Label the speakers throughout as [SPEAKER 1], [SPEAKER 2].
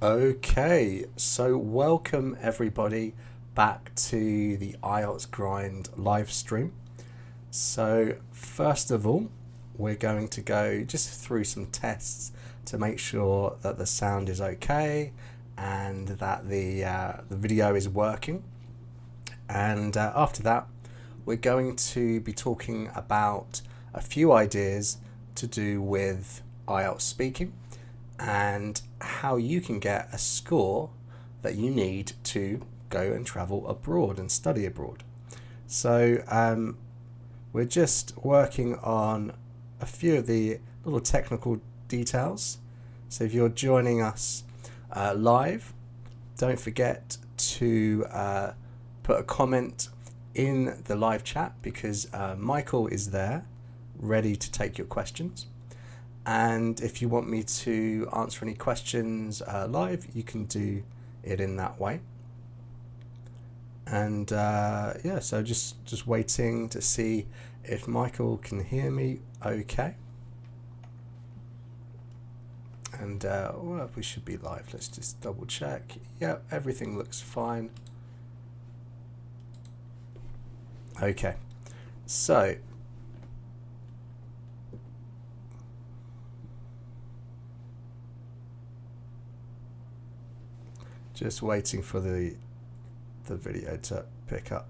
[SPEAKER 1] Okay, so welcome everybody back to the IELTS Grind live stream. So, first of all, we're going to go just through some tests to make sure that the sound is okay and that the video is working. And after that, we're going to be talking about a few ideas to do with IELTS speaking and how you can get a score that you need to go and travel abroad and study abroad. So we're just working on a few of the little technical details. So if you're joining us live, don't forget to put a comment in the live chat because Michael is there ready to take your questions. And if you want me to answer any questions live, you can do it in that way. And yeah, so just waiting to see if Michael can hear me okay. And well, we should be live. Let's just double check. Yeah, everything looks fine. Okay, so just waiting for the video to pick up.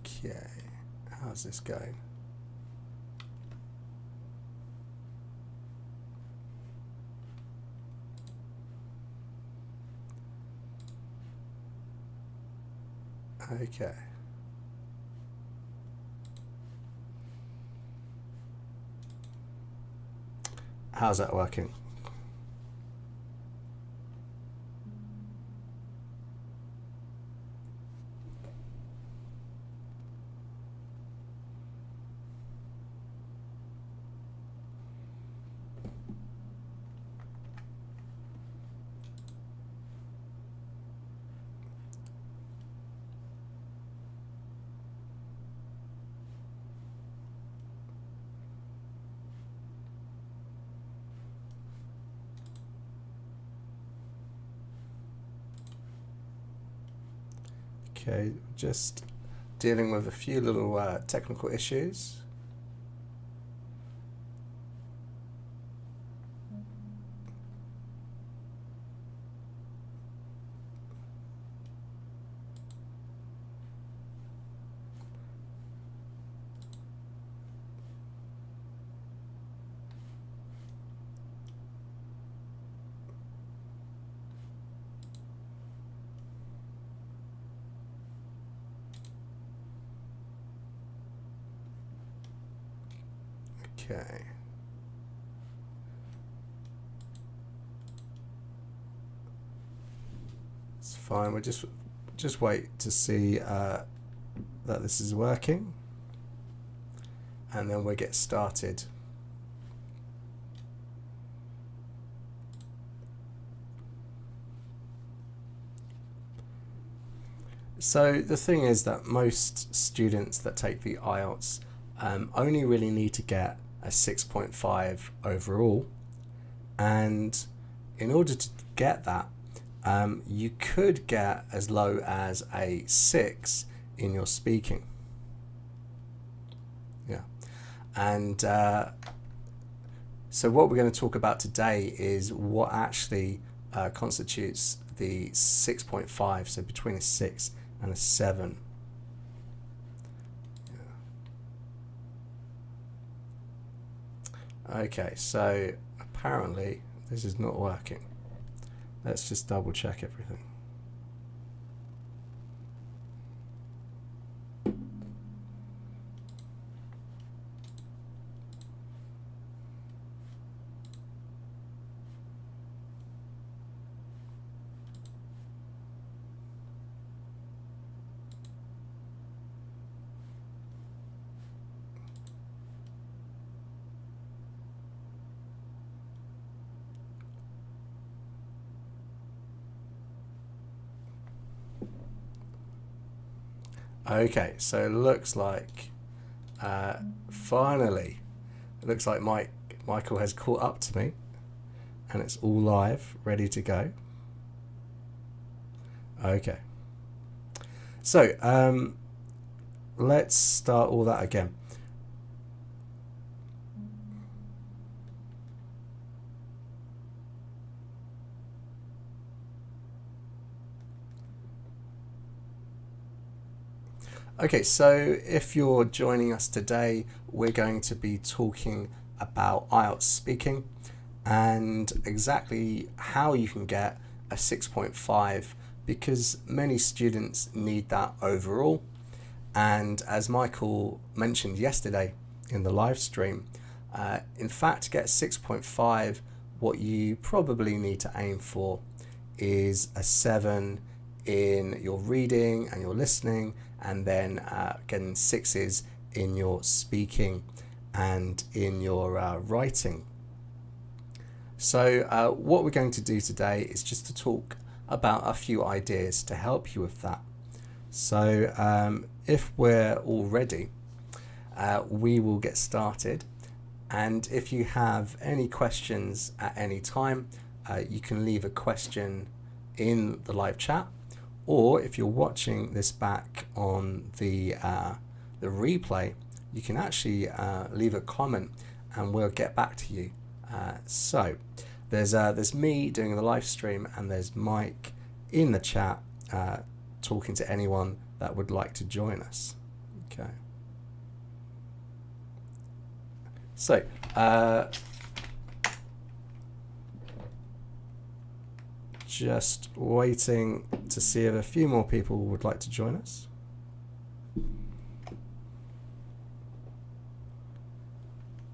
[SPEAKER 1] Okay, how's this going? Okay. How's that working? Okay, just dealing with a few little technical issues. Okay. It's fine. We'll just wait to see that this is working, and then we'll get started. So the thing is that most students that take the IELTS only really need to get a 6.5 overall, and in order to get that you could get as low as a 6 in your speaking. Yeah, and so what we're going to talk about today is what actually constitutes the 6.5, so between a 6 and a 7. Okay, so apparently this is not working. Let's just double check everything. Okay, so it looks like finally, it looks like Michael has caught up to me, and it's all live, ready to go. Okay. So let's start all that again. Okay, so if you're joining us today, we're going to be talking about IELTS speaking and exactly how you can get a 6.5, because many students need that overall. And as Michael mentioned yesterday in the live stream, in fact, to get 6.5, what you probably need to aim for is a 7 in your reading and your listening, and then getting 6s in your speaking and in your writing. So what we're going to do today is just to talk about a few ideas to help you with that. So if we're all ready, we will get started. And if you have any questions at any time, you can leave a question in the live chat, or if you're watching this back on the replay, you can actually leave a comment and we'll get back to you. So there's me doing the live stream, and there's Mike in the chat talking to anyone that would like to join us. Okay. So just waiting to see if a few more people would like to join us.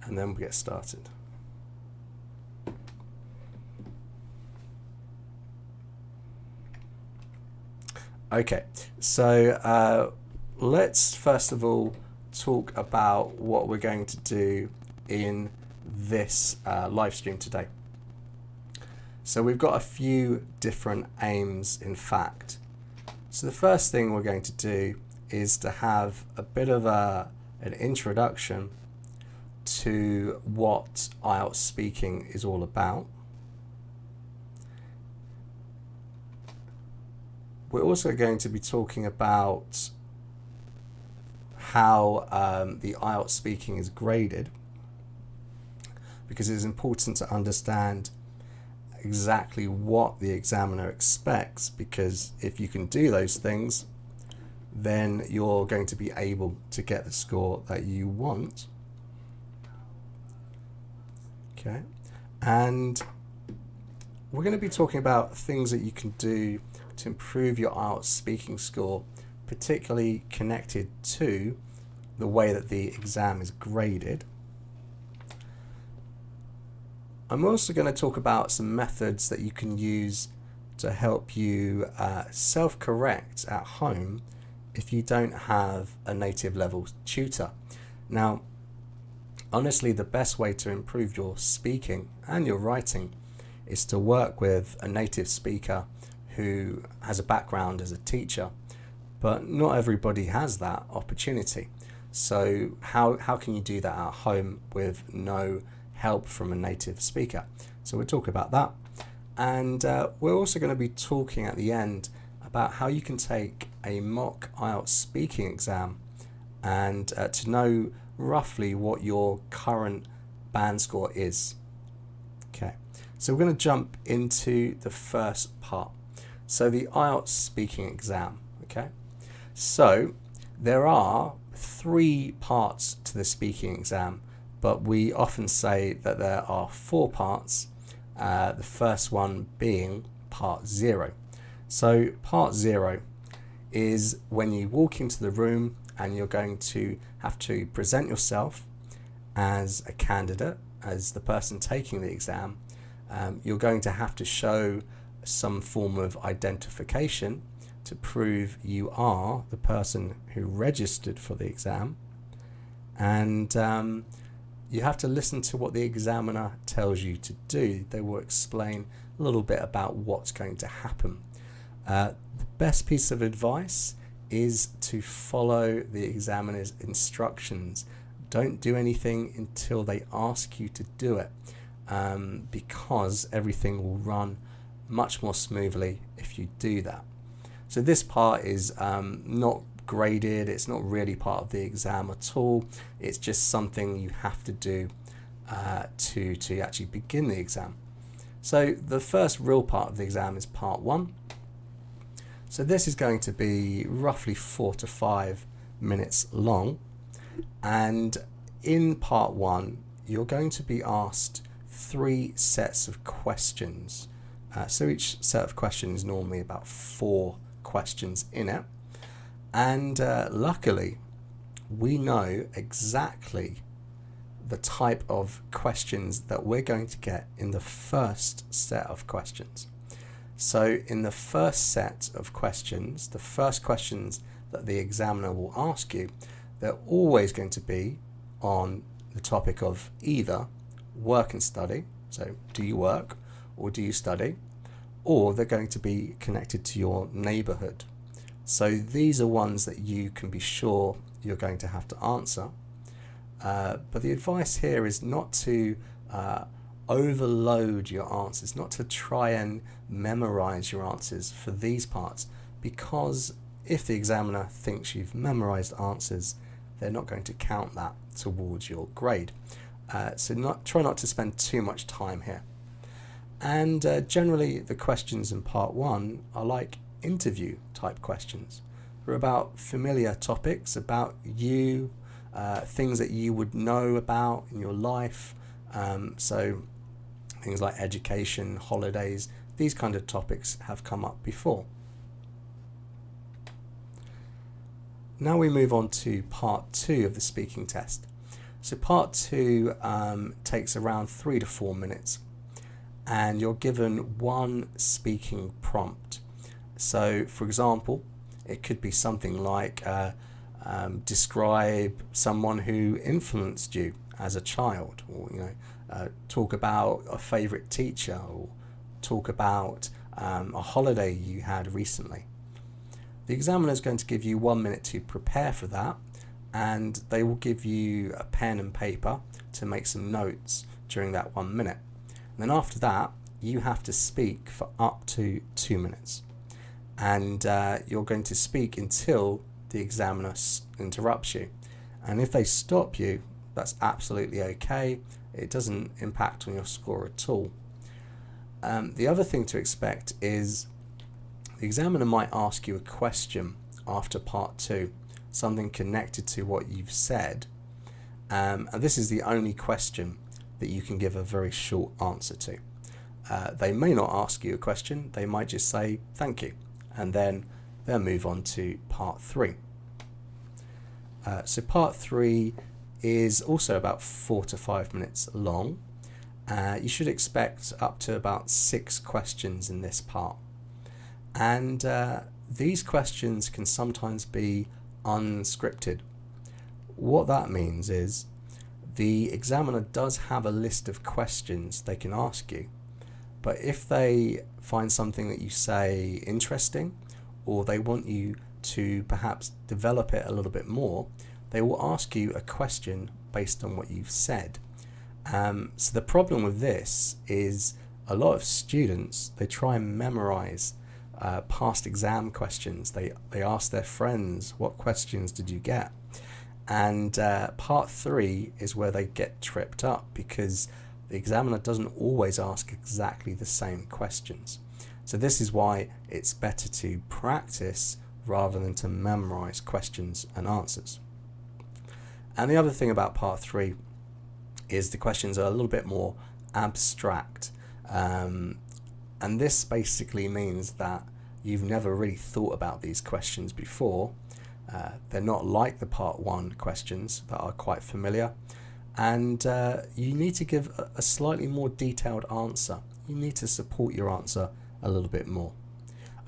[SPEAKER 1] And then we'll get started. Okay, so let's first of all talk about what we're going to do in this live stream today. So we've got a few different aims, in fact. So the first thing we're going to do is to have a bit of an introduction to what IELTS speaking is all about. We're also going to be talking about how the IELTS speaking is graded, because it is important to understand exactly what the examiner expects, because if you can do those things, then you're going to be able to get the score that you want. Okay, and we're going to be talking about things that you can do to improve your IELTS speaking score, particularly connected to the way that the exam is graded. I'm also going to talk about some methods that you can use to help you self-correct at home if you don't have a native level tutor. Now, honestly, the best way to improve your speaking and your writing is to work with a native speaker who has a background as a teacher, but not everybody has that opportunity. So how can you do that at home with no help from a native speaker? So we'll talk about that, and we're also going to be talking at the end about how you can take a mock IELTS speaking exam and to know roughly what your current band score is. Okay, so we're going to jump into the first part. So the IELTS speaking exam. Okay, so there are 3 parts to the speaking exam, but we often say that there are 4 parts, the first one being part 0. So part 0 is when you walk into the room and you're going to have to present yourself as a candidate, as the person taking the exam. You're going to have to show some form of identification to prove you are the person who registered for the exam, and you have to listen to what the examiner tells you to do. They will explain a little bit about what's going to happen. The best piece of advice is to follow the examiner's instructions. Don't do anything until they ask you to do it, because everything will run much more smoothly if you do that. So this part is not graded, it's not really part of the exam at all, it's just something you have to do to actually begin the exam. So the first real part of the exam is part 1. So this is going to be roughly 4 to 5 minutes long, and in part 1 you're going to be asked 3 sets of questions. So each set of questions is normally about 4 questions in it, and luckily we know exactly the type of questions that we're going to get in the first set of questions. So in the first set of questions, the first questions that the examiner will ask you, they're always going to be on the topic of either work and study, so do you work or do you study, or they're going to be connected to your neighborhood. So these are ones that you can be sure you're going to have to answer. But the advice here is not to overload your answers, not to try and memorize your answers for these parts, because if the examiner thinks you've memorized answers, they're not going to count that towards your grade. So try not to spend too much time here. And generally the questions in part 1 are like interview type questions. They're about familiar topics about you, things that you would know about in your life, so things like education, holidays, these kind of topics have come up before. Now we move on to part 2 of the speaking test. So part 2 takes around 3 to 4 minutes, and you're given 1 speaking prompt. So for example, it could be something like describe someone who influenced you as a child, or talk about a favorite teacher, or talk about a holiday you had recently. The examiner is going to give you 1 minute to prepare for that, and they will give you a pen and paper to make some notes during that 1 minute. And then after that, you have to speak for up to 2 minutes, and you're going to speak until the examiner interrupts you. And if they stop you, that's absolutely okay. It doesn't impact on your score at all. The other thing to expect is the examiner might ask you a question after part 2, something connected to what you've said, and this is the only question that you can give a very short answer to. They may not ask you a question, they might just say thank you, and then they'll move on to part 3. So part 3 is also about 4 to 5 minutes long. You should expect up to about 6 questions in this part. And these questions can sometimes be unscripted. What that means is the examiner does have a list of questions they can ask you, but if they find something that you say interesting, or they want you to perhaps develop it a little bit more, they will ask you a question based on what you've said. So the problem with this is a lot of students, they try and memorize past exam questions. They ask their friends, what questions did you get? And part 3 is where they get tripped up, because the examiner doesn't always ask exactly the same questions. So this is why it's better to practice rather than to memorize questions and answers. And the other thing about part 3 is the questions are a little bit more abstract. And this basically means that you've never really thought about these questions before. They're not like the part 1 questions that are quite familiar, and you need to give a slightly more detailed answer. You need to support your answer a little bit more.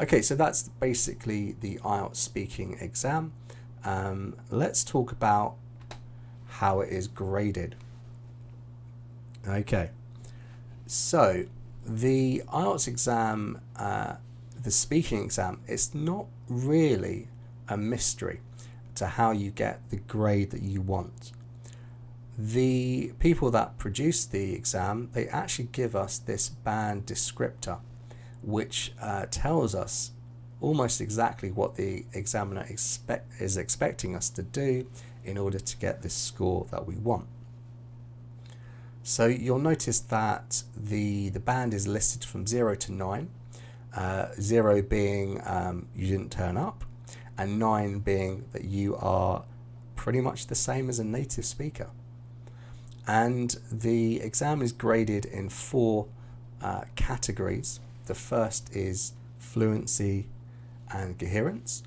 [SPEAKER 1] Okay, so that's basically the IELTS speaking exam. Let's talk about how it is graded. Okay, so the IELTS exam, the speaking exam, it's not really a mystery to how you get the grade that you want. The people that produce the exam, they actually give us this band descriptor, which tells us almost exactly what the examiner is expecting us to do in order to get this score that we want. So you'll notice that the band is listed from 0 to 9, 0 being you didn't turn up, and 9 being that you are pretty much the same as a native speaker. And the exam is graded in 4 categories. The first is fluency and coherence,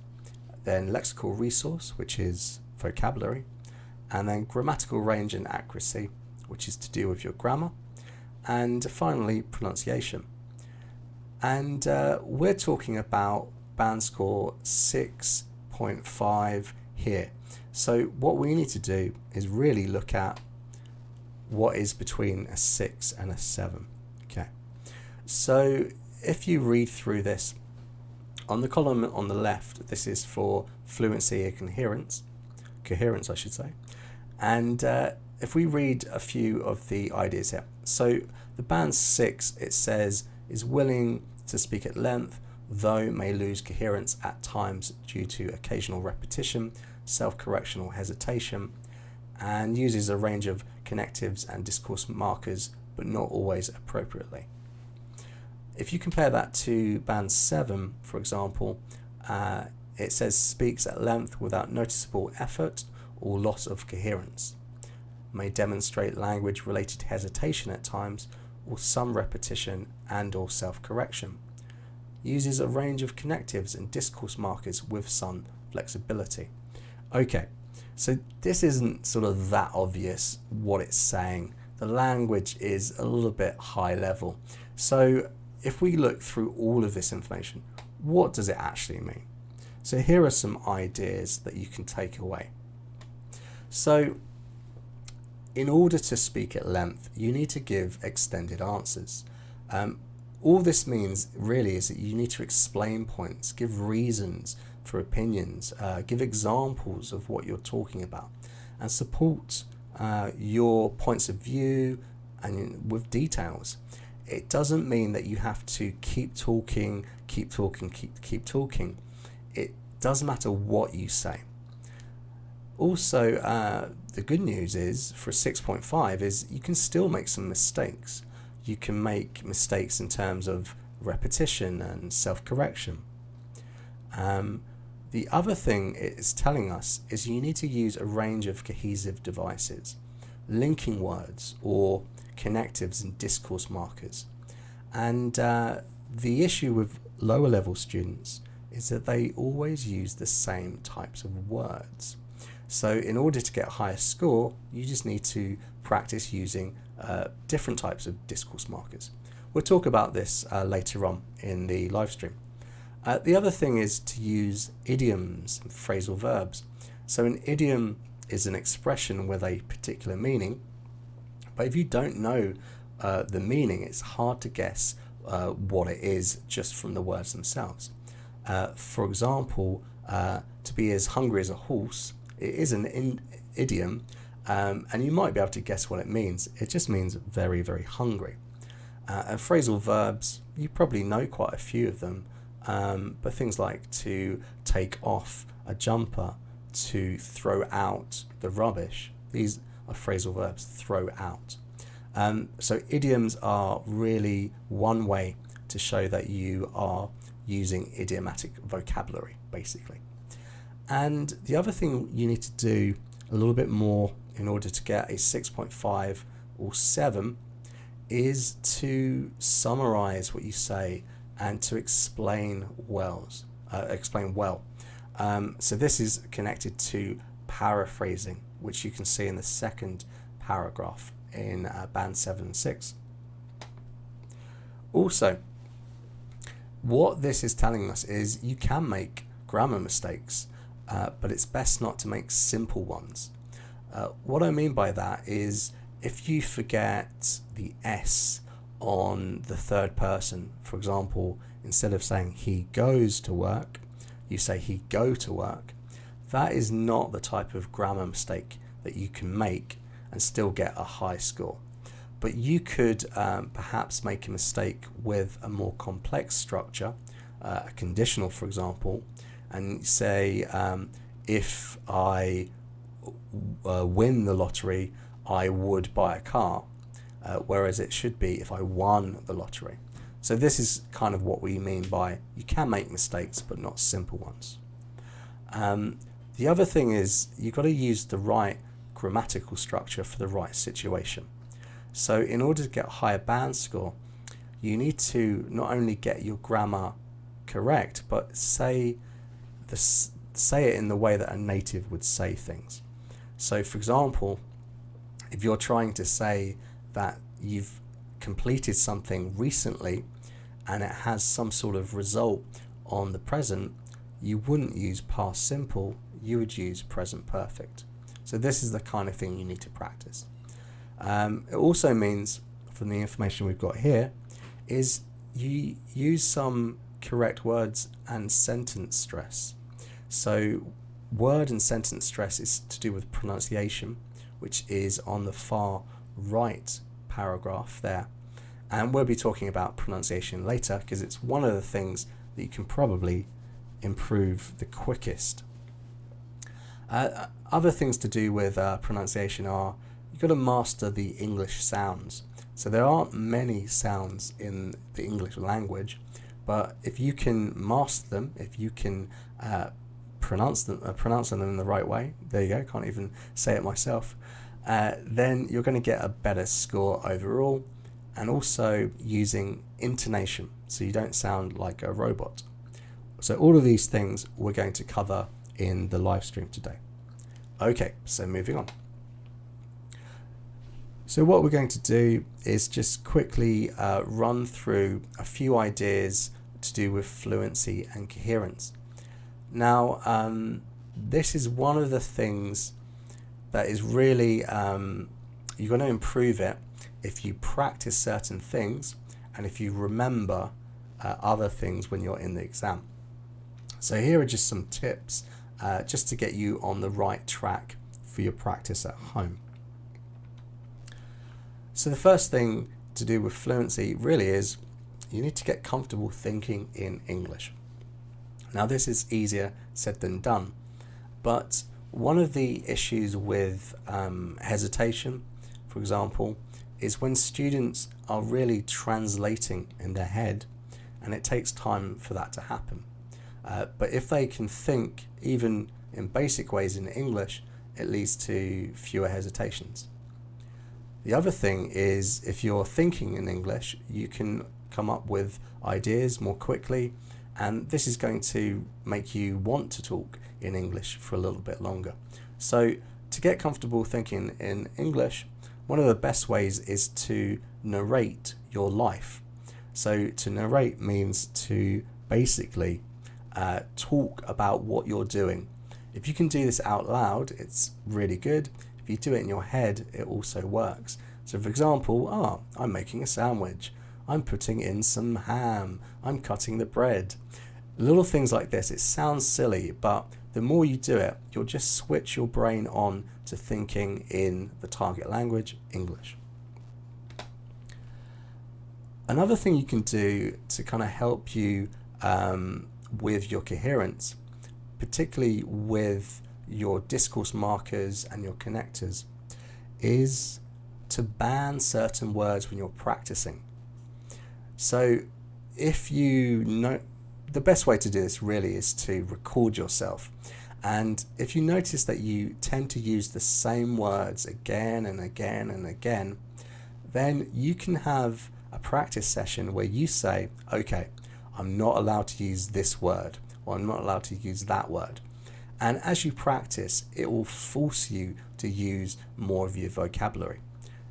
[SPEAKER 1] then lexical resource, which is vocabulary, and then grammatical range and accuracy, which is to do with your grammar, and finally pronunciation. And we're talking about band score 6.5 here. So what we need to do is really look at what is between a 6 and a 7. Okay, so if you read through this, on the column on the left, this is for fluency and coherence I should say, and if we read a few of the ideas here, so the band 6, it says, is willing to speak at length, though may lose coherence at times due to occasional repetition, self-correction or hesitation, and uses a range of connectives and discourse markers, but not always appropriately. If you compare that to band 7, for example, it says speaks at length without noticeable effort or loss of coherence, may demonstrate language related hesitation at times or some repetition and or self-correction, uses a range of connectives and discourse markers with some flexibility. Okay, so this isn't sort of that obvious what it's saying. The language is a little bit high level. So if we look through all of this information, what does it actually mean? So here are some ideas that you can take away. So in order to speak at length, you need to give extended answers. All this means really is that you need to explain points, give reasons for opinions, give examples of what you're talking about, and support your points of view and with details. It doesn't mean that you have to keep talking. It doesn't matter what you say. Also, the good news is for 6.5 is you can still make some mistakes. You can make mistakes in terms of repetition and self-correction. The other thing it's telling us is you need to use a range of cohesive devices, linking words or connectives and discourse markers. And the issue with lower level students is that they always use the same types of words. So in order to get a higher score, you just need to practice using different types of discourse markers. We'll talk about this later on in the live stream. The other thing is to use idioms and phrasal verbs. So an idiom is an expression with a particular meaning, but if you don't know the meaning, it's hard to guess what it is just from the words themselves. For example, to be as hungry as a horse, it is an idiom, and you might be able to guess what it means. It just means very, very hungry. And phrasal verbs, you probably know quite a few of them, but things like to take off a jumper, to throw out the rubbish, these are phrasal verbs, throw out. So idioms are really one way to show that you are using idiomatic vocabulary, basically. And the other thing you need to do a little bit more in order to get a 6.5 or 7 is to summarize what you say and to explain well. So this is connected to paraphrasing, which you can see in the second paragraph in band 7 and 6. Also, what this is telling us is you can make grammar mistakes, but it's best not to make simple ones. What I mean by that is if you forget the S on the third person, for example, instead of saying he goes to work, you say he go to work, that is not the type of grammar mistake that you can make and still get a high score. But you could perhaps make a mistake with a more complex structure, a conditional, for example, and say, if I win the lottery, I would buy a car, whereas it should be if I won the lottery. So this is kind of what we mean by you can make mistakes, but not simple ones. The other thing is you've got to use the right grammatical structure for the right situation. So in order to get a higher band score, you need to not only get your grammar correct, but say it in the way that a native would say things. So for example, if you're trying to say that you've completed something recently and it has some sort of result on the present, you wouldn't use past simple, you would use present perfect. So this is the kind of thing you need to practice. It also means, from the information we've got here, is you use some correct words and sentence stress. So word and sentence stress is to do with pronunciation, which is on the far right paragraph there. And we'll be talking about pronunciation later because it's one of the things that you can probably improve the quickest. Other things to do with pronunciation are you've got to master the English sounds. So there aren't many sounds in the English language, but if you can master them, if you can pronounce them in the right way, there you go, can't even say it myself, then you're going to get a better score overall, and also using intonation so you don't sound like a robot. So all of these things we're going to cover in the live stream today. Okay, so moving on. So what we're going to do is just quickly run through a few ideas to do with fluency and coherence. Now, this is one of the things that is really, you're going to improve it if you practice certain things and if you remember other things when you're in the exam. So here are just some tips just to get you on the right track for your practice at home. So the first thing to do with fluency really is you need to get comfortable thinking in English. Now this is easier said than done, but one of the issues with hesitation, for example, is when students are really translating in their head, and it takes time for that to happen. But if they can think even in basic ways in English, it leads to fewer hesitations. The other thing is if you're thinking in English, you can come up with ideas more quickly, and this is going to make you want to talk in English for a little bit longer. So to get comfortable thinking in English, one of the best ways is to narrate your life. So to narrate means to basically talk about what you're doing. If you can do this out loud, it's really good. If you do it in your head, it also works. So for example, I'm making a sandwich, I'm putting in some ham, I'm cutting the bread. Little things like this, it sounds silly, but the more you do it, you'll just switch your brain on to thinking in the target language, English. Another thing you can do to kind of help you with your coherence, particularly with your discourse markers and your connectors, is to ban certain words when you're practicing. So if you know, the best way to do this really is to record yourself. And if you notice that you tend to use the same words again and again and again, then you can have a practice session where you say, okay, I'm not allowed to use this word, or I'm not allowed to use that word. And as you practice, it will force you to use more of your vocabulary.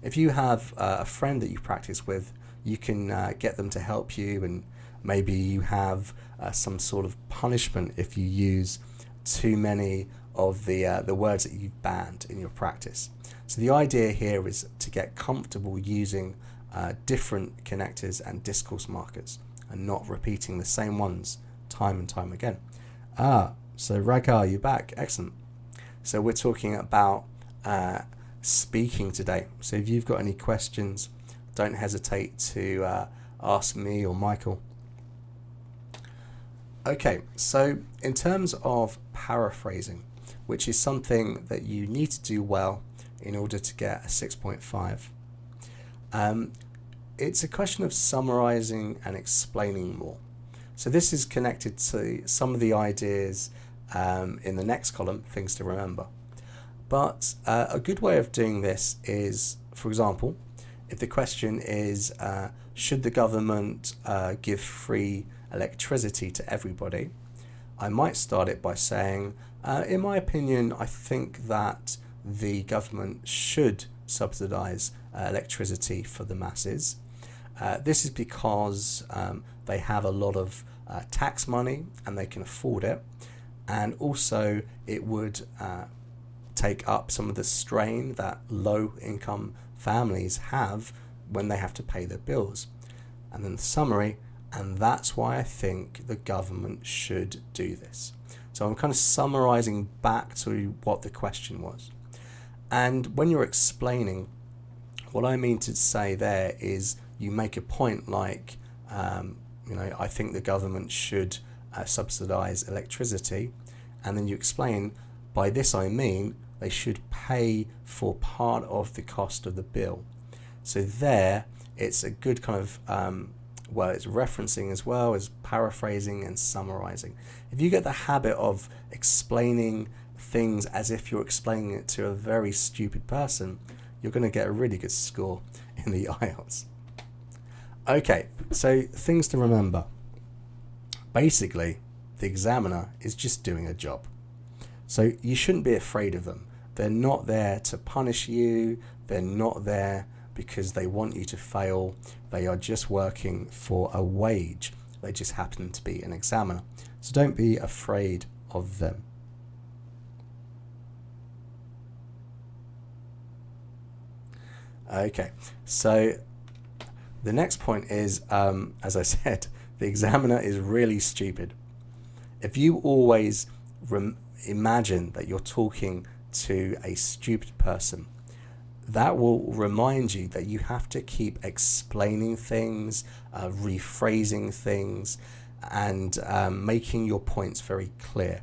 [SPEAKER 1] If you have a friend that you practice with, you can get them to help you, and maybe you have some sort of punishment if you use too many of the words that you've banned in your practice. So the idea here is to get comfortable using different connectors and discourse markers and not repeating the same ones time and time again. So Raghav, you're back. Excellent. So we're talking about speaking today. So if you've got any questions, don't hesitate to ask me or Michael. Okay, so in terms of paraphrasing, which is something that you need to do well in order to get a 6.5, it's a question of summarizing and explaining more. So this is connected to some of the ideas in the next column, things to remember. But a good way of doing this is, for example, if the question is, should the government give free electricity to everybody, I might start it by saying, in my opinion, I think that the government should subsidize electricity for the masses. This is because they have a lot of tax money and they can afford it, and also it would take up some of the strain that low income families have when they have to pay their bills. And then the summary, and that's why I think the government should do this. So I'm kind of summarizing back to what the question was. And when you're explaining, what I mean to say there is you make a point like, I think the government should subsidize electricity. And then you explain, by this I mean they should pay for part of the cost of the bill. So there, it's a good kind of, it's referencing as well as paraphrasing and summarizing. If you get the habit of explaining things as if you're explaining it to a very stupid person, you're going to get a really good score in the IELTS. Okay, so things to remember. Basically, the examiner is just doing a job. So you shouldn't be afraid of them. They're not there to punish you. They're not there because they want you to fail. They are just working for a wage. They just happen to be an examiner. So don't be afraid of them. Okay, so the next point is, as I said, the examiner is really stupid. If you always imagine that you're talking to a stupid person, that will remind you that you have to keep explaining things, rephrasing things, and making your points very clear.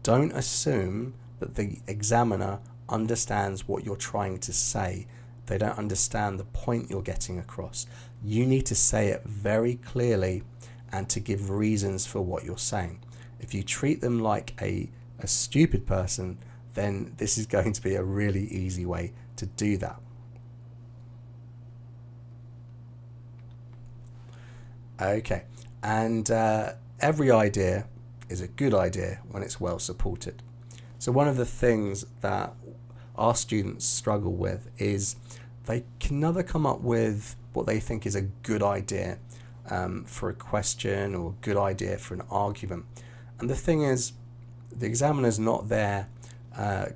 [SPEAKER 1] Don't assume that the examiner understands what you're trying to say. They don't understand the point you're getting across. You need to say it very clearly and to give reasons for what you're saying. If you treat them like a stupid person, then this is going to be a really easy way to do that. Okay, and every idea is a good idea when it's well supported. So one of the things that our students struggle with is they can never come up with what they think is a good idea for a question or a good idea for an argument. And the thing is, the examiner's not there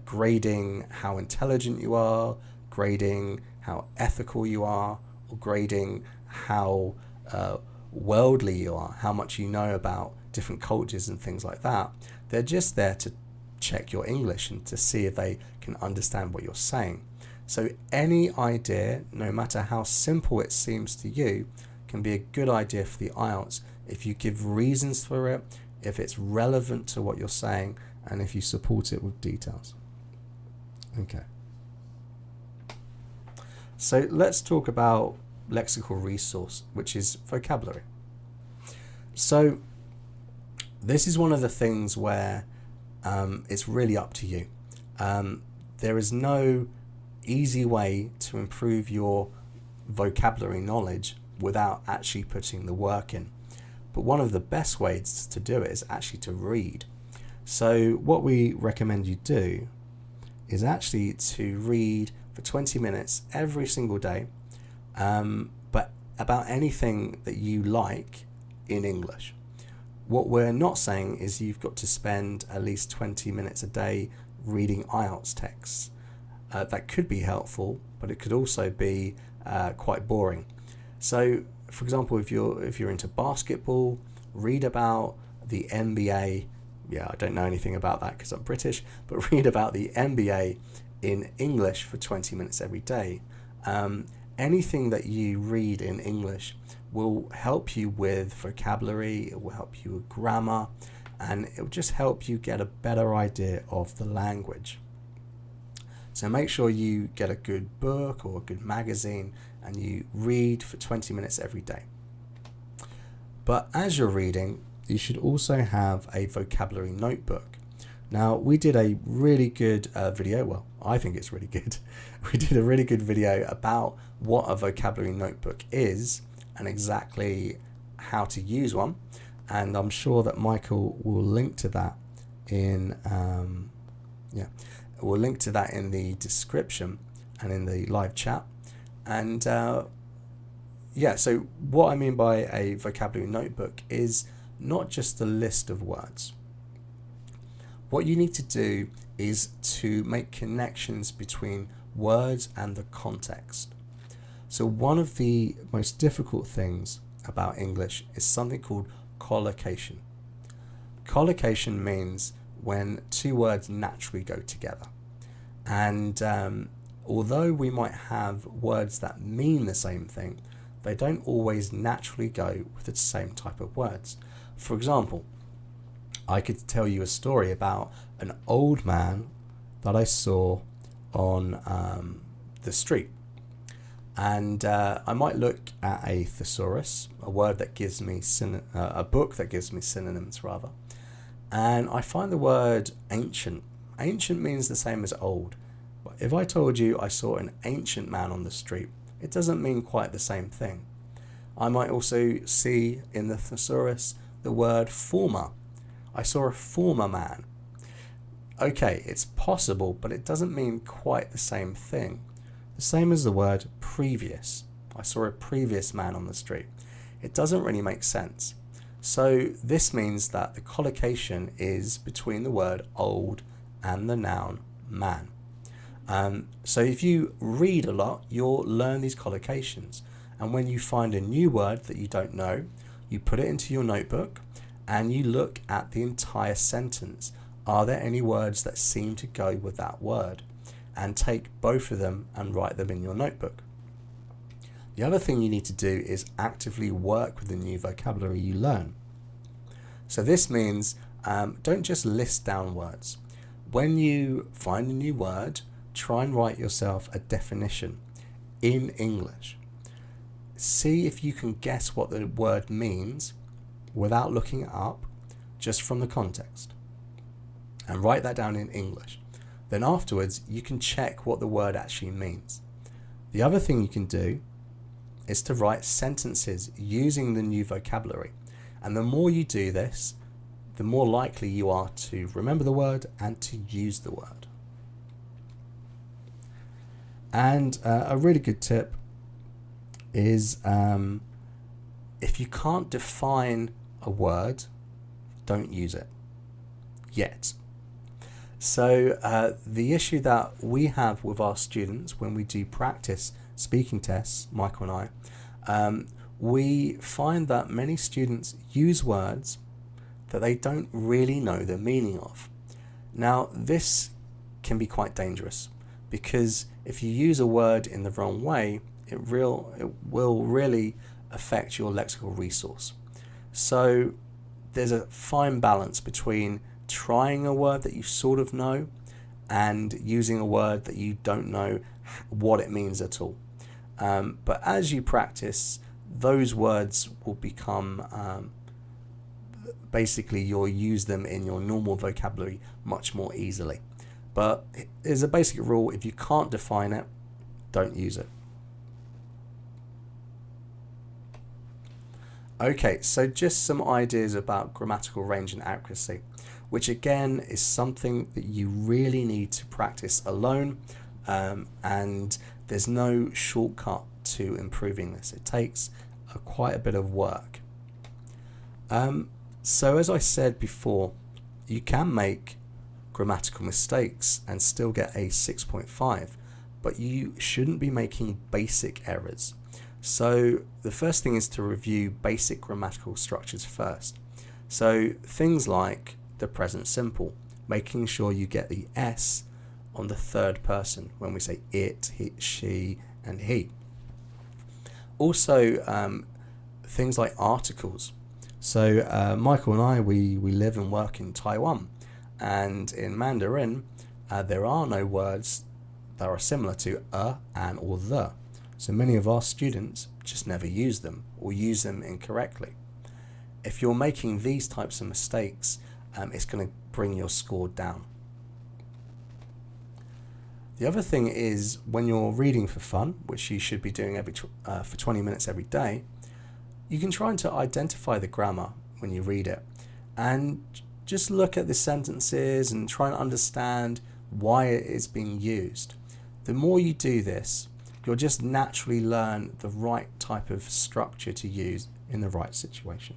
[SPEAKER 1] grading how intelligent you are, grading how ethical you are, or grading how worldly you are, how much you know about different cultures and things like that. They're just there to check your English and to see if they can understand what you're saying. So any idea, no matter how simple it seems to you, can be a good idea for the IELTS if you give reasons for it, if it's relevant to what you're saying, and if you support it with details. Okay. So let's talk about lexical resource, which is vocabulary. So this is one of the things where it's really up to you. There is no easy way to improve your vocabulary knowledge without actually putting the work in. But one of the best ways to do it is actually to read. So what we recommend you do is actually to read for 20 minutes every single day, but about anything that you like in English. What we're not saying is you've got to spend at least 20 minutes a day reading IELTS texts. That could be helpful, but it could also be quite boring. So, for example, if you're into basketball, read about the NBA yeah, I don't know anything about that because I'm British, but read about the MBA in English for 20 minutes every day. Anything that you read in English will help you with vocabulary, it will help you with grammar, and it will just help you get a better idea of the language. So make sure you get a good book or a good magazine and you read for 20 minutes every day. But as you're reading, you should also have a vocabulary notebook. Now, we did a really good video, well, I think it's really good. We did a really good video about what a vocabulary notebook is and exactly how to use one. And I'm sure that Michael will link to that in, we'll link to that in the description and in the live chat. And yeah, so what I mean by a vocabulary notebook is not just a list of words. What you need to do is to make connections between words and the context. So one of the most difficult things about English is something called collocation. Collocation means when two words naturally go together. And although we might have words that mean the same thing, they don't always naturally go with the same type of words. For example, I could tell you a story about an old man that I saw on the street. And I might look at a thesaurus, a word that gives me a book that gives me synonyms rather, and I find the word ancient. Ancient means the same as old, but if I told you I saw an ancient man on the street, it doesn't mean quite the same thing. I might also see in the thesaurus the word former. I saw a former man. Okay, it's possible, but it doesn't mean quite the same thing. The same as the word previous. I saw a previous man on the street. It doesn't really make sense. So this means that the collocation is between the word old and the noun man. So if you read a lot, you'll learn these collocations. And when you find a new word that you don't know, you put it into your notebook and you look at the entire sentence. Are there any words that seem to go with that word? And take both of them and write them in your notebook. The other thing you need to do is actively work with the new vocabulary you learn. So this means don't just list down words. When you find a new word, try and write yourself a definition in English. See if you can guess what the word means without looking it up, just from the context. And write that down in English. Then afterwards, you can check what the word actually means. The other thing you can do is to write sentences using the new vocabulary. And the more you do this, the more likely you are to remember the word and to use the word. And a really good tip is if you can't define a word, don't use it yet. So the issue that we have with our students when we do practice speaking tests, Michael and I, we find that many students use words that they don't really know the meaning of. Now, this can be quite dangerous because if you use a word in the wrong way, it will really affect your lexical resource. So there's a fine balance between trying a word that you sort of know and using a word that you don't know what it means at all. But as you practice, those words will become basically you'll use them in your normal vocabulary much more easily. But there's a basic rule: if you can't define it, don't use it. Okay, so just some ideas about grammatical range and accuracy, which again is something that you really need to practice alone, and there's no shortcut to improving this. It takes quite a bit of work. So as I said before, you can make grammatical mistakes and still get a 6.5, but you shouldn't be making basic errors. So the first thing is to review basic grammatical structures first. So things like the present simple, making sure you get the S on the third person when we say it, he, she, and he. Also, things like articles. So Michael and I, we live and work in Taiwan, and in Mandarin, there are no words that are similar to an, or the. So many of our students just never use them or use them incorrectly. If you're making these types of mistakes, it's going to bring your score down. The other thing is, when you're reading for fun, which you should be doing for 20 minutes every day, you can try to identify the grammar when you read it and just look at the sentences and try and understand why it is being used. The more you do this, you'll just naturally learn the right type of structure to use in the right situation.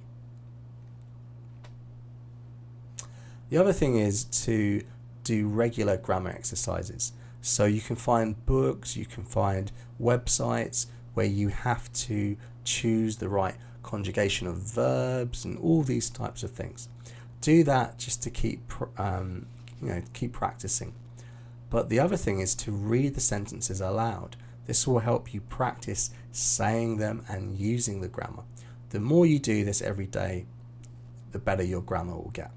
[SPEAKER 1] The other thing is to do regular grammar exercises. So you can find books, you can find websites where you have to choose the right conjugation of verbs and all these types of things. Do that just to keep practicing. But the other thing is to read the sentences aloud. This will help you practice saying them and using the grammar. The more you do this every day, the better your grammar will get.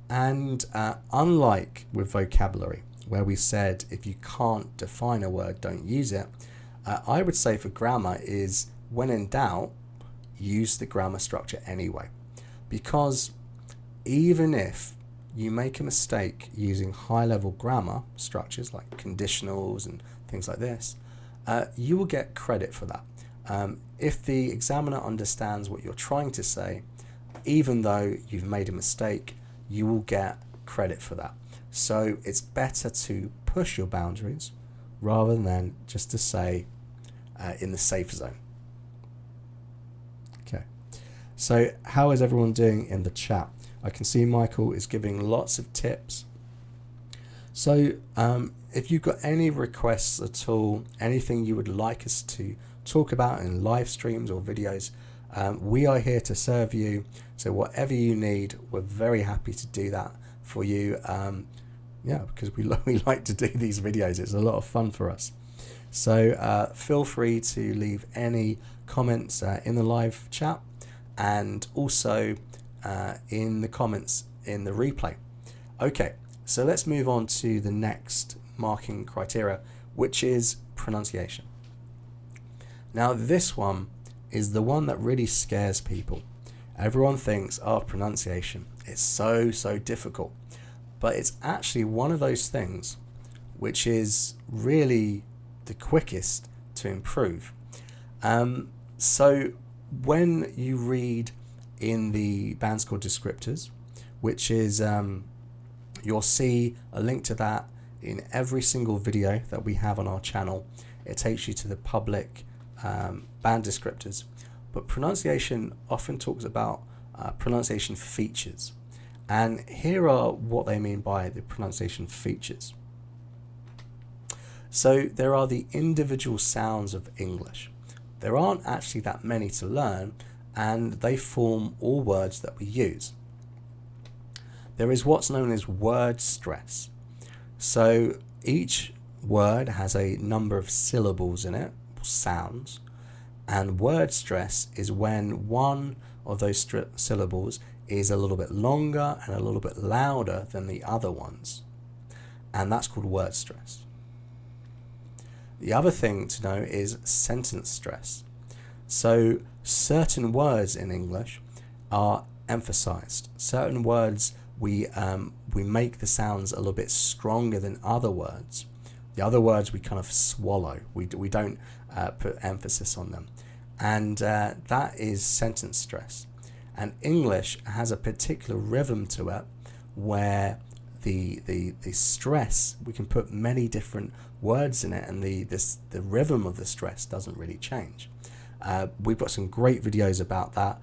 [SPEAKER 1] And unlike with vocabulary, where we said if you can't define a word, don't use it, I would say for grammar is, when in doubt, use the grammar structure anyway. Because even if you make a mistake using high-level grammar structures like conditionals and things like this, you will get credit for that. If the examiner understands what you're trying to say, even though you've made a mistake, you will get credit for that. So it's better to push your boundaries rather than just to say in the safe zone. Okay, so how is everyone doing in the chat? I can see Michael is giving lots of tips. So if you've got any requests at all, anything you would like us to talk about in live streams or videos, we are here to serve you. So whatever you need, we're very happy to do that for you. Because we like to do these videos. It's a lot of fun for us. So feel free to leave any comments in the live chat, and also in the comments in the replay. Okay, so let's move on to the next marking criteria, which is pronunciation. Now this one is the one that really scares people. Everyone thinks, oh, pronunciation, it's so difficult. But it's actually one of those things which is really the quickest to improve. So when you read in the band called Descriptors, which is, you'll see a link to that in every single video that we have on our channel. It takes you to the public band descriptors. But pronunciation often talks about pronunciation features. And here are what they mean by the pronunciation features. So there are the individual sounds of English. There aren't actually that many to learn, and they form all words that we use. There is what's known as word stress. So each word has a number of syllables in it, sounds, and word stress is when one of those syllables is a little bit longer and a little bit louder than the other ones, and that's called word stress. The other thing to know is sentence stress. So certain words in English are emphasized. Certain words we make the sounds a little bit stronger than other words. The other words we kind of swallow. We don't put emphasis on them, and that is sentence stress. And English has a particular rhythm to it where the stress, we can put many different words in it, and the rhythm of the stress doesn't really change. We've got some great videos about that.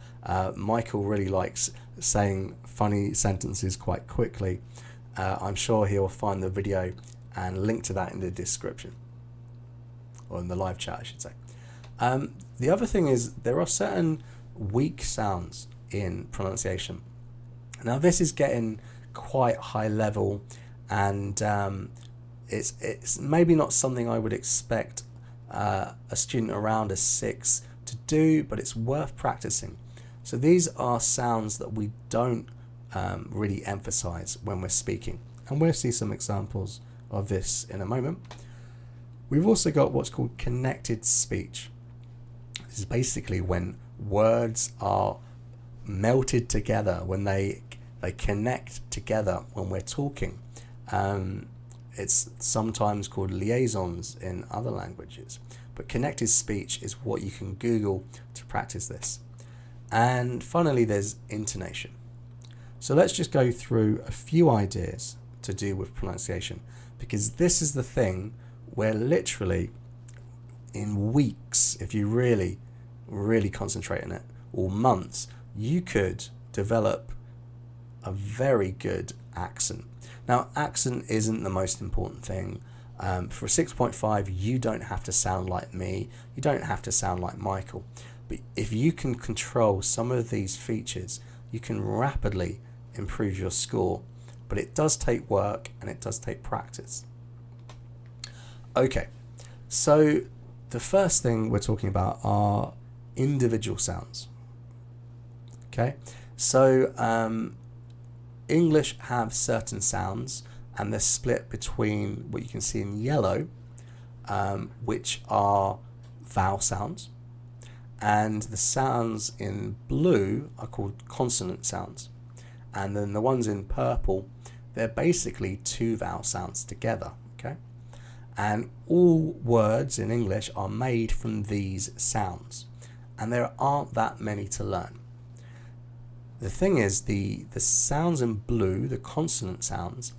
[SPEAKER 1] Michael really likes saying funny sentences quite quickly. I'm sure he'll find the video and link to that in the description, or in the live chat I should say. The other thing is there are certain weak sounds in pronunciation. Now this is getting quite high level, and it's maybe not something I would expect a student around a 6 to do, but it's worth practicing. So these are sounds that we don't really emphasize when we're speaking, and we'll see some examples of this in a moment. We've also got what's called connected speech. This is basically when words are melted together, when they connect together when we're talking. It's sometimes called liaisons in other languages, but connected speech is what you can Google to practice this. And finally, there's intonation. So let's just go through a few ideas to do with pronunciation, because this is the thing where literally in weeks, if you really concentrate on it, or months, you could develop a very good accent. Now, accent isn't the most important thing. For a 6.5, you don't have to sound like me. You don't have to sound like Michael. But if you can control some of these features, you can rapidly improve your score. But it does take work and it does take practice. Okay, so the first thing we're talking about are individual sounds. Okay, so English have certain sounds, and they're split between what you can see in yellow, which are vowel sounds, and the sounds in blue are called consonant sounds, and then the ones in purple, they're basically two vowel sounds together. Okay, and all words in English are made from these sounds, and there aren't that many to learn. The thing is, the sounds in blue, the consonant sounds,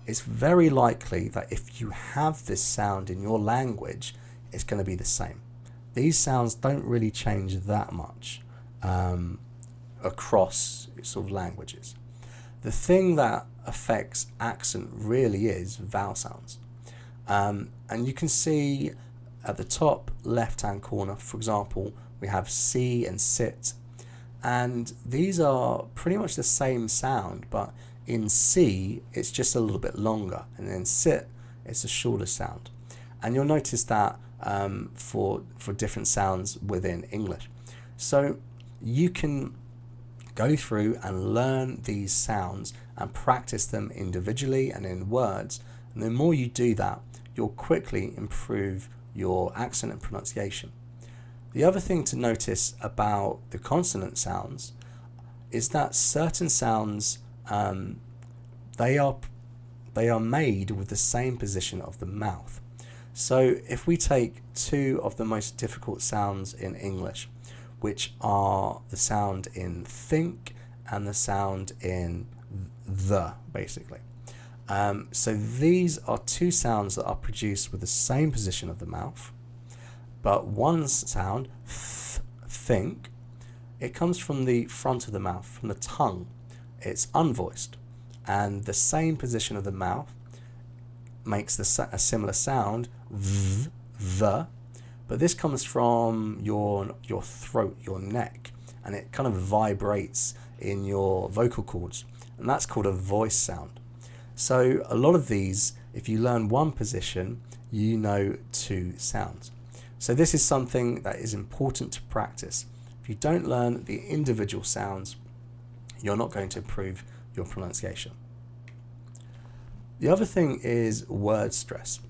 [SPEAKER 1] it's very likely that if you have this sound in your language, it's going to be the same. These sounds don't really change that much across sort of languages. The thing that affects accent really is vowel sounds. And you can see at the top left-hand corner, for example, we have C and sit. And these are pretty much the same sound, but in C, it's just a little bit longer. And in sit, it's a shorter sound. And you'll notice that for different sounds within English. So you can go through and learn these sounds and practice them individually and in words. And the more you do that, you'll quickly improve your accent and pronunciation. The other thing to notice about the consonant sounds is that certain sounds, they are made with the same position of the mouth. So if we take two of the most difficult sounds in English, which are the sound in think and the sound in the, basically. So these are two sounds that are produced with the same position of the mouth. But one sound, think, it comes from the front of the mouth, from the tongue. It's unvoiced. And the same position of the mouth makes a similar sound, the, but this comes from your throat, your neck, and it kind of vibrates in your vocal cords. And that's called a voice sound. So a lot of these, if you learn one position, you know two sounds. So this is something that is important to practice. If you don't learn the individual sounds, you're not going to improve your pronunciation. The other thing is word stress.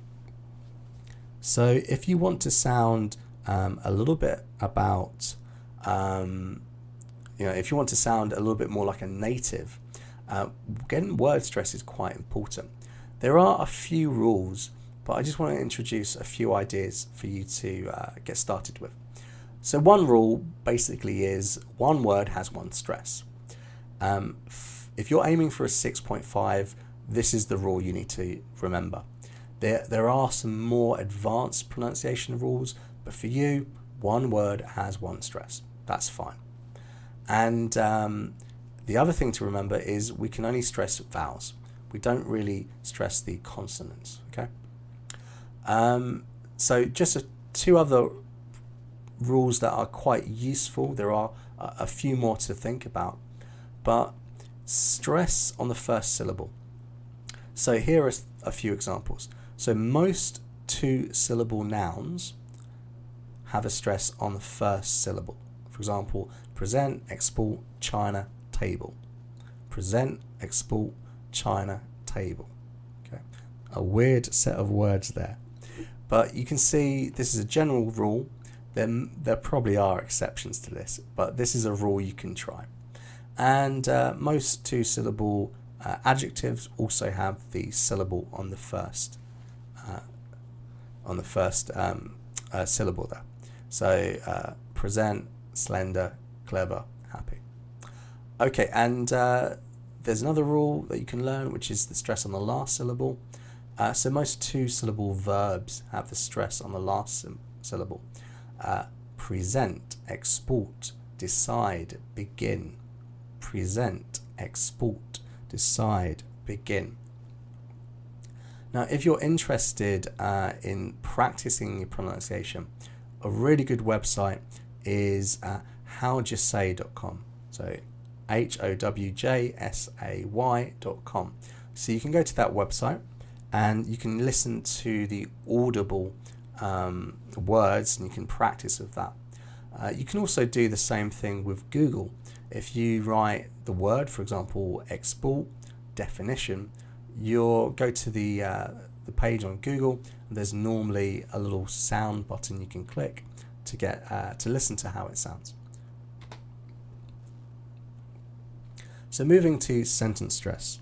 [SPEAKER 1] So if you want to sound a little bit about, if you want to sound a little bit more like a native, getting word stress is quite important. There are a few rules, but I just want to introduce a few ideas for you to get started with. So one rule basically is one word has one stress. If you're aiming for a 6.5, this is the rule you need to remember. There are some more advanced pronunciation rules, but for you, one word has one stress. That's fine. And the other thing to remember is we can only stress vowels. We don't really stress the consonants, okay? So just two other rules that are quite useful. There are a few more to think about, but stress on the first syllable. So here are a few examples. So most two-syllable nouns have a stress on the first syllable. For example, present, export, china, table. Present, export, china, table. Okay, a weird set of words there. But you can see this is a general rule. There probably are exceptions to this, but this is a rule you can try. And most two-syllable adjectives also have the syllable on the first syllable there. So present, slender, clever, happy. Okay, and there's another rule that you can learn, which is the stress on the last syllable. So most two-syllable verbs have the stress on the last syllable. Present, export, decide, begin. Present, export, decide, begin. Now, if you're interested in practicing your pronunciation, a really good website is howdyousay.com. So howjsay.com. So you can go to that website and you can listen to the audible words and you can practice with that. You can also do the same thing with Google. If you write the word, for example, export, definition, you'll go to the page on Google, and there's normally a little sound button you can click to get to listen to how it sounds. So moving to sentence stress.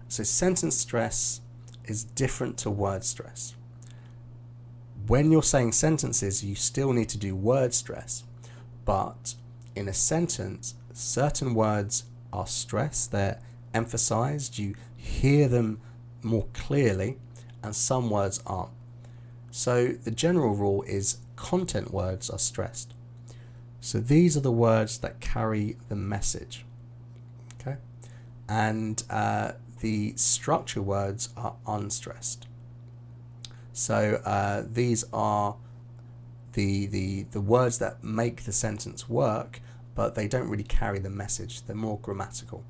[SPEAKER 1] So sentence stress is different to word stress. When you're saying sentences, you still need to do word stress, but in a sentence, certain words are stressed, they're emphasized, you hear them more clearly, and some words aren't. So the general rule is content words are stressed. So these are the words that carry the message. Okay, and the structure words are unstressed. So these are the words that make the sentence work, but they don't really carry the message. They're more grammatical.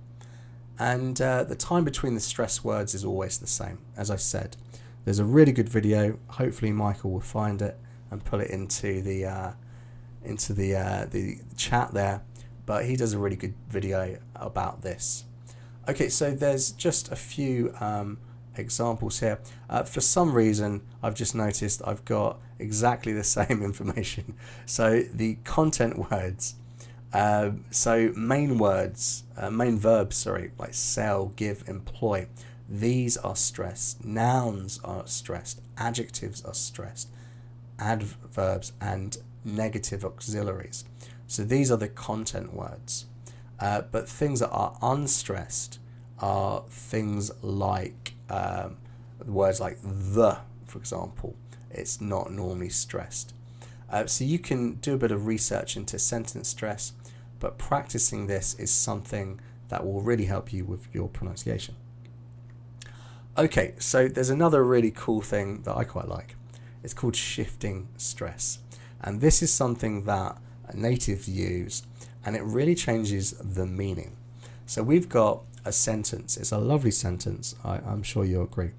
[SPEAKER 1] And the time between the stress words is always the same. As I said, there's a really good video. Hopefully Michael will find it and put it into the chat there. But he does a really good video about this. Okay, so there's just a few examples here. For some reason, I've just noticed I've got exactly the same information. So the content words, so main words, main verbs, sorry, like sell, give, employ, these are stressed. Nouns are stressed. Adjectives are stressed. Adverbs and negative auxiliaries. So these are the content words. But things that are unstressed are things like words like the, for example. It's not normally stressed. So you can do a bit of research into sentence stress, but practicing this is something that will really help you with your pronunciation. Okay, so there's another really cool thing that I quite like. It's called shifting stress. And this is something that natives use, and it really changes the meaning. So we've got a sentence. It's a lovely sentence. I'm sure you'll agree.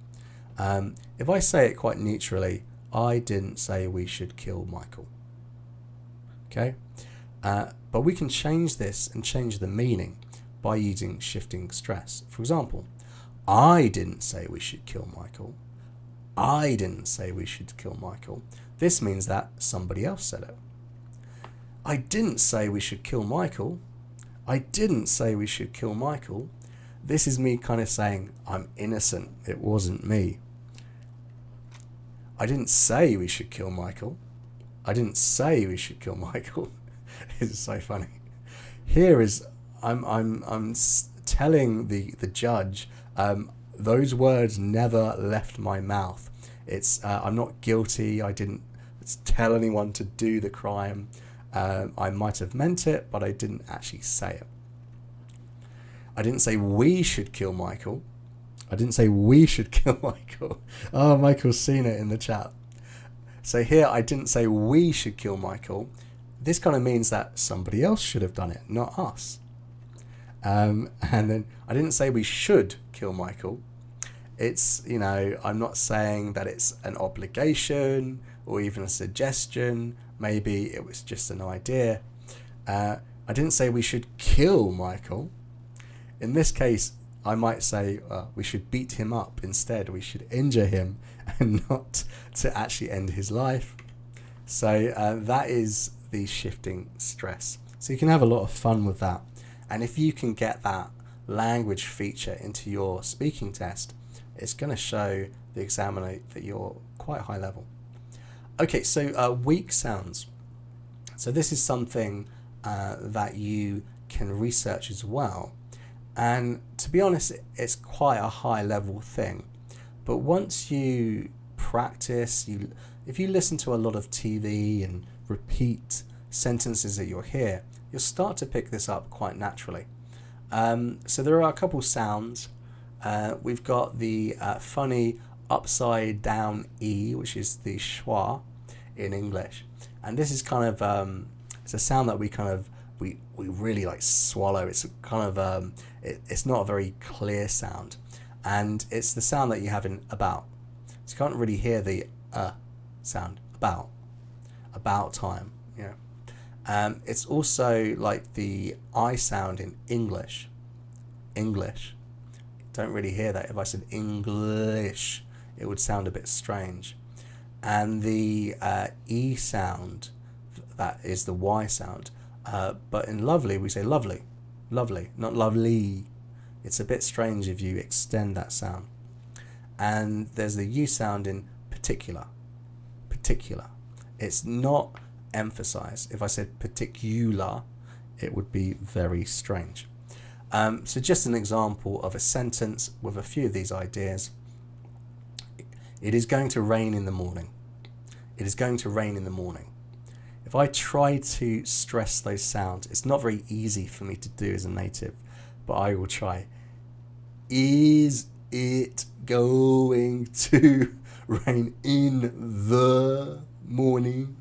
[SPEAKER 1] If I say it quite neutrally, I didn't say we should kill Michael. Okay? But we can change this and change the meaning by using shifting stress. For example, I didn't say we should kill Michael. I didn't say we should kill Michael. This means that somebody else said it. I didn't say we should kill Michael. I didn't say we should kill Michael. This is me kind of saying, I'm innocent. It wasn't me. I didn't say we should kill Michael. I didn't say we should kill Michael. It's so funny. Here is, I'm telling the judge, those words never left my mouth. It's I'm not guilty. I didn't tell anyone to do the crime. I might have meant it, but I didn't actually say it. I didn't say we should kill Michael. I didn't say we should kill Michael. Oh, Michael's seen it in the chat. So here I didn't say we should kill Michael. This kind of means that somebody else should have done it, not us. And then I didn't say we should kill Michael. It's, I'm not saying that it's an obligation or even a suggestion. Maybe it was just an idea. I didn't say we should kill Michael. In this case, I might say we should beat him up instead. We should injure him and not to actually end his life. So that is the shifting stress. So you can have a lot of fun with that. And if you can get that language feature into your speaking test, it's going to show the examiner that you're quite high level. Okay, so weak sounds. So this is something that you can research as well. And to be honest, it's quite a high level thing. But once you practice, if you listen to a lot of TV and repeat sentences that you'll hear, you'll start to pick this up quite naturally. So there are a couple sounds. We've got the funny upside down E, which is the schwa in English. And this is kind of, it's a sound that we really like swallow. It's kind of, it's not a very clear sound. And it's the sound that you have in about. So you can't really hear the sound, about time, it's also like the I sound in English. Don't really hear that. If I said English, it would sound a bit strange. And the E sound, that is the Y sound. But in lovely, we say lovely, not lovely. It's a bit strange if you extend that sound. And there's the U sound in particular. It's not emphasized. If I said particular, it would be very strange. So just an example of a sentence with a few of these ideas. It is going to rain in the morning. It is going to rain in the morning. If I try to stress those sounds, it's not very easy for me to do as a native, but I will try. Is it going to rain in the morning?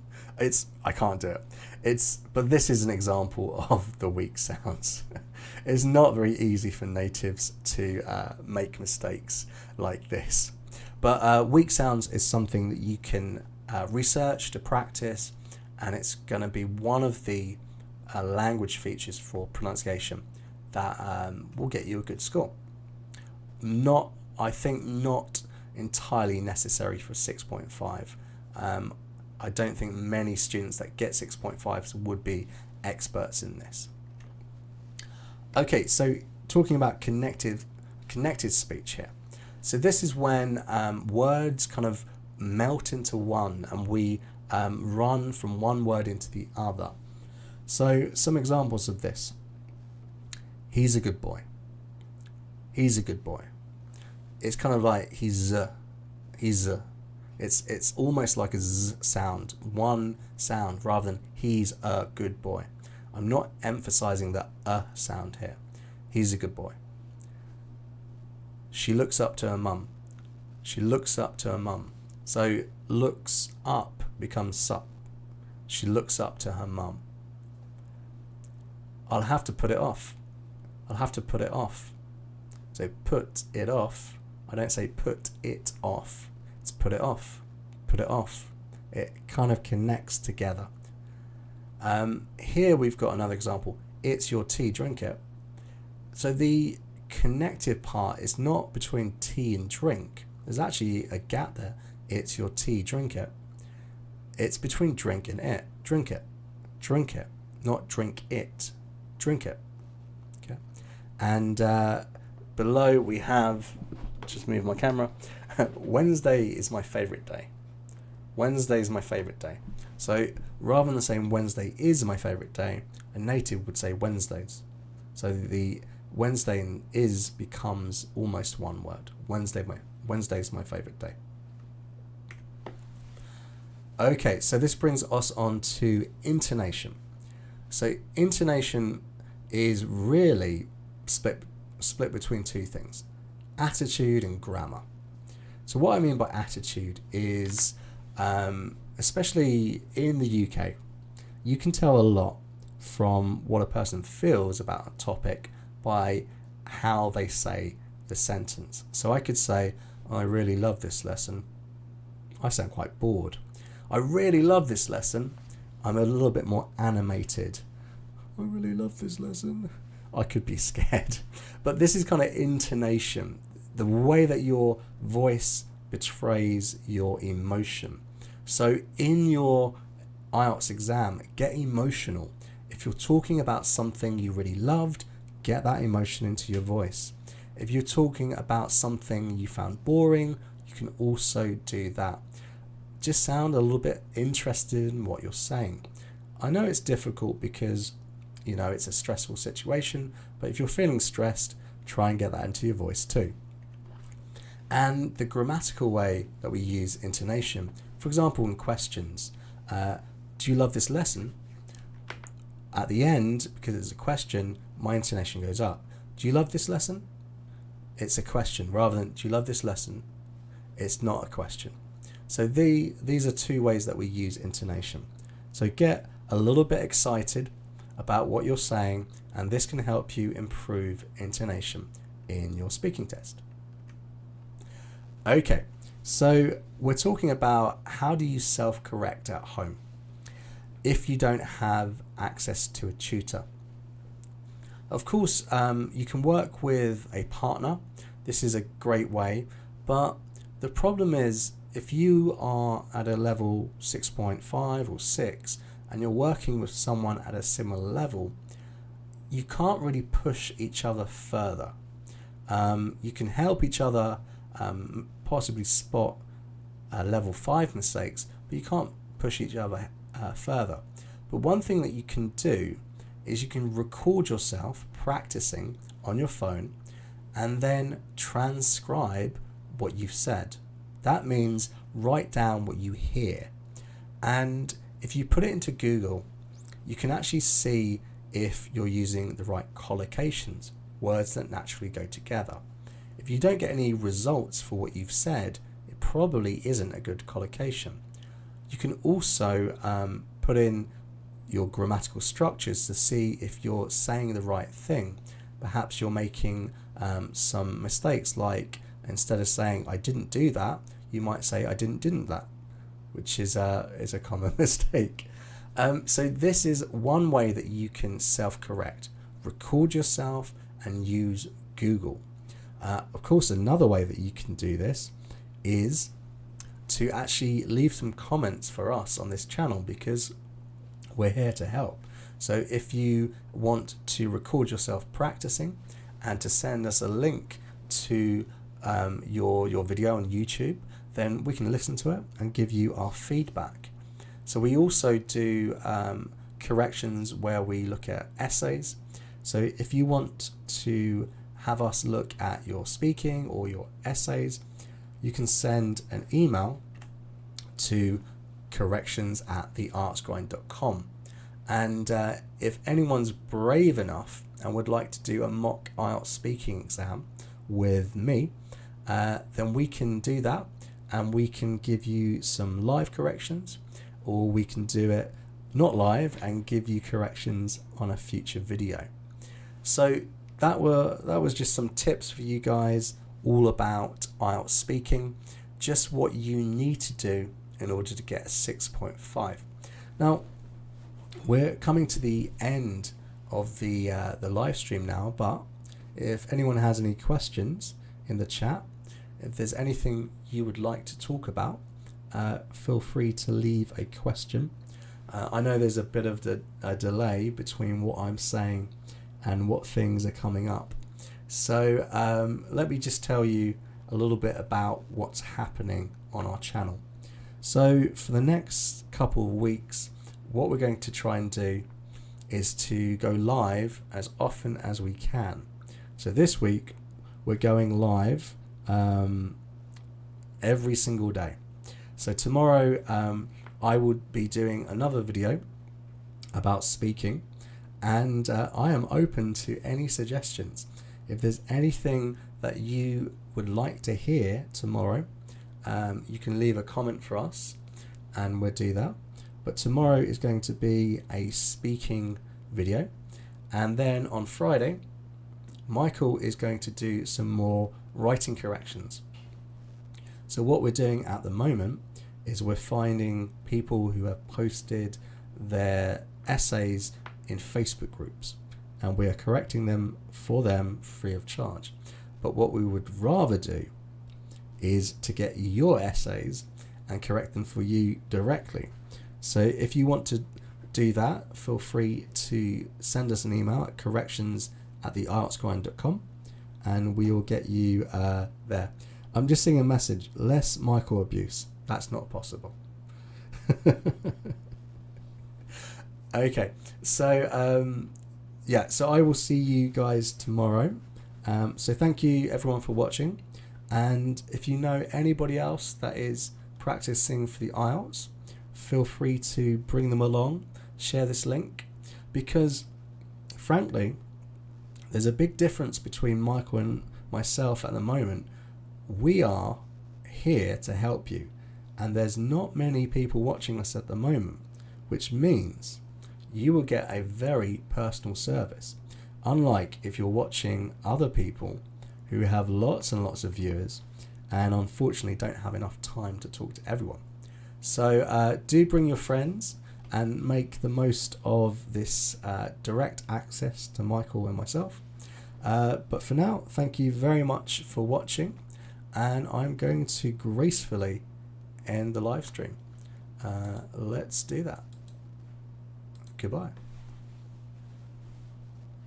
[SPEAKER 1] I can't do it. But this is an example of the weak sounds. It's not very easy for natives to make mistakes like this. But weak sounds is something that you can research to practice, and it's going to be one of the language features for pronunciation that will get you a good score. I think not entirely necessary for 6.5. I don't think many students that get 6.5s would be experts in this. Okay, so talking about connected speech here. So this is when words kind of melt into one, and we run from one word into the other. So some examples of this. He's a good boy. He's a good boy. It's kind of like he's It's almost like a z sound, one sound, rather than he's a good boy. I'm not emphasizing the sound here. He's a good boy. She looks up to her mum. She looks up to her mum. So looks up becomes sup. She looks up to her mum. I'll have to put it off. I'll have to put it off. So put it off. I don't say put it off. It's put it off. Put it off. It kind of connects together. Here we've got another example. It's your tea, drink it. So the connective part is not between tea and drink. There's actually a gap there. It's your tea, drink it. It's between drink and it. Drink it. Drink it. Not drink it. Drink it. Okay. And below we have, just move my camera, Wednesday is my favorite day. Wednesday is my favorite day. So rather than saying Wednesday is my favorite day, a native would say Wednesdays. So the Wednesday and is becomes almost one word. Wednesday is my favorite day. Okay, so this brings us on to intonation. So intonation is really split between two things, attitude and grammar. So what I mean by attitude is, especially in the UK, you can tell a lot from what a person feels about a topic by how they say the sentence. So I could say, I really love this lesson. I sound quite bored. I really love this lesson. I'm a little bit more animated. I really love this lesson. I could be scared. But this is kind of intonation, the way that your voice betrays your emotion. So in your IELTS exam, get emotional. If you're talking about something you really loved, get that emotion into your voice. If you're talking about something you found boring, you can also do that. Just sound a little bit interested in what you're saying. I know it's difficult because, you know, it's a stressful situation, but if you're feeling stressed, try and get that into your voice too. And the grammatical way that we use intonation, for example, in questions, do you love this lesson? At the end, because it's a question, my intonation goes up. Do you love this lesson? It's a question, rather than do you love this lesson? It's not a question. So these are two ways that we use intonation. So get a little bit excited about what you're saying, and this can help you improve intonation in your speaking test. Okay, so we're talking about how do you self-correct at home if you don't have access to a tutor. Of course, you can work with a partner. This is a great way, but the problem is if you are at a level 6.5 or 6 and you're working with someone at a similar level, you can't really push each other further. You can help each other possibly spot level 5 mistakes, but you can't push each other further. But one thing that you can do is you can record yourself practicing on your phone and then transcribe what you've said. That means write down what you hear. And if you put it into Google, you can actually see if you're using the right collocations, words that naturally go together. If you don't get any results for what you've said, it probably isn't a good collocation. You can also put in your grammatical structures to see if you're saying the right thing. Perhaps you're making some mistakes, like instead of saying I didn't do that, you might say I didn't that, which is a common mistake. So this is one way that you can self-correct. Record yourself and use Google. Of course, another way that you can do this is to actually leave some comments for us on this channel, because we're here to help. So if you want to record yourself practicing and to send us a link to your video on YouTube, then we can listen to it and give you our feedback. So we also do corrections where we look at essays. So if you want to have us look at your speaking or your essays, you can send an email to corrections@theartsgrind.com. And if anyone's brave enough and would like to do a mock IELTS speaking exam with me, then we can do that, and we can give you some live corrections, or we can do it not live and give you corrections on a future video. So that was just some tips for you guys all about IELTS speaking, just what you need to do in order to get a 6.5. Now, we're coming to the end of the live stream now, but if anyone has any questions in the chat, if there's anything you would like to talk about, feel free to leave a question. I know there's a bit of a delay between what I'm saying and what things are coming up. So let me just tell you a little bit about what's happening on our channel. So for the next couple of weeks, what we're going to try and do is to go live as often as we can. So this week we're going live every single day. So tomorrow I would be doing another video about speaking, and I am open to any suggestions. If there's anything that you would like to hear tomorrow, you can leave a comment for us and we'll do that. But tomorrow is going to be a speaking video, and then on Friday Michael is going to do some more writing corrections. So what we're doing at the moment is we're finding people who have posted their essays in Facebook groups, and we are correcting them for them free of charge. But what we would rather do is to get your essays and correct them for you directly. So if you want to do that, feel free to send us an email at corrections@IELTSgrind.com and we will get you there. I'm just seeing a message, less Michael abuse. That's not possible. Okay, so yeah, so I will see you guys tomorrow. So thank you everyone for watching, and if you know anybody else that is practicing for the IELTS, feel free to bring them along, share this link, because frankly there's a big difference between Michael and myself at the moment. We are here to help you, and there's not many people watching us at the moment, which means you will get a very personal service, unlike if you're watching other people who have lots and lots of viewers and unfortunately don't have enough time to talk to everyone. So do bring your friends and make the most of this direct access to Michael and myself. But for now, thank you very much for watching, and I'm going to gracefully end the live stream. Let's do that. Goodbye.